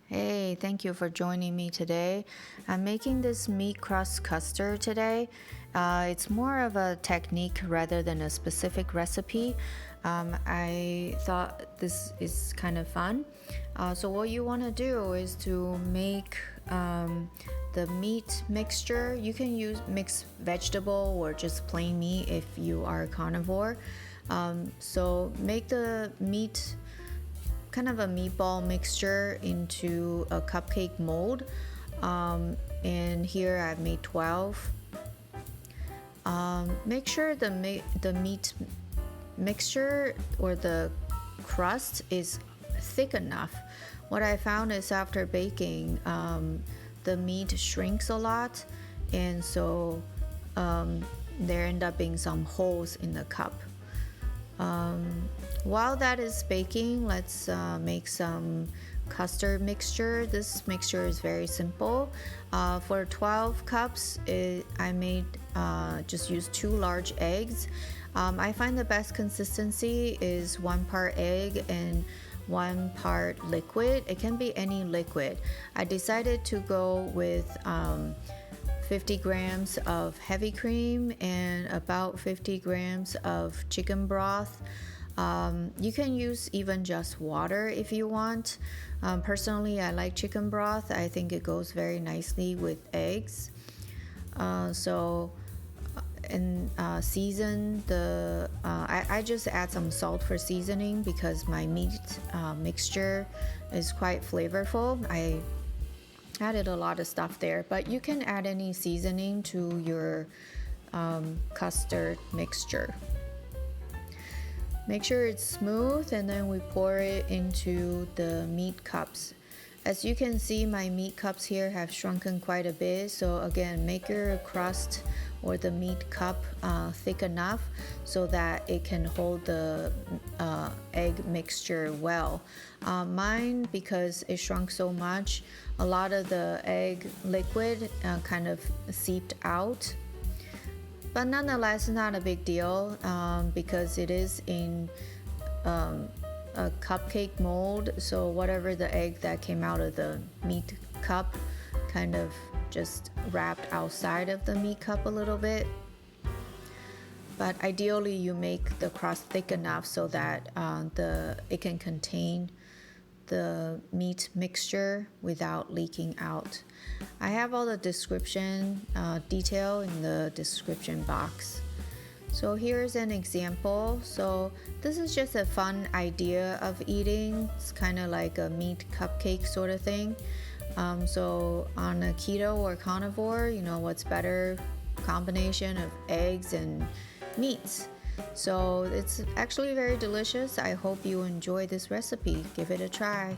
Hey, thank you for joining me today. I'm making this meat crust custard today. It's more of a technique rather than a specific recipe. I thought this is kind of fun. So what you want to do is to make the meat mixture. You can use mixed vegetable or just plain meat if you are a carnivore. So make the meat kind of a meatball mixture into a cupcake mold. And here I've made 12. Make sure the meat mixture or the crust is thick enough. What I found is after baking, the meat shrinks a lot, and so there end up being some holes in the cup. While that is baking, let's make some custard mixture. This mixture is very simple. For 12 cups, I made just use 2 large eggs. I find the best consistency is 1 part egg and 1 part liquid. It can be any liquid. I decided to go with 50 grams of heavy cream and about 50 grams of chicken broth. You can use even just water if you want. Personally, I like chicken broth. I think it goes very nicely with eggs. Season the I just add some salt for seasoning because my meat mixture is quite flavorful. I added a lot of stuff there, but you can add any seasoning to your custard mixture. Make sure it's smooth, and then we pour it into the meat cups. As you can see, my meat cups here have shrunken quite a bit, so again, make your crust or the meat cup thick enough so that it can hold the egg mixture well. Mine, because it shrunk so much, a lot of the egg liquid kind of seeped out. But nonetheless, not a big deal because it is in a cupcake mold. So whatever the egg that came out of the meat cup kind of just wrapped outside of the meat cup a little bit. But ideally, you make the crust thick enough so that it can contain the meat mixture without leaking out. I have all the description detail in the description box. So here's an example. So this is just a fun idea of eating. It's kind of like a meat cupcake sort of thing. So on a keto or carnivore, what's better combination of eggs and meats. So it's actually very delicious. I hope you enjoy this recipe. Give it a try.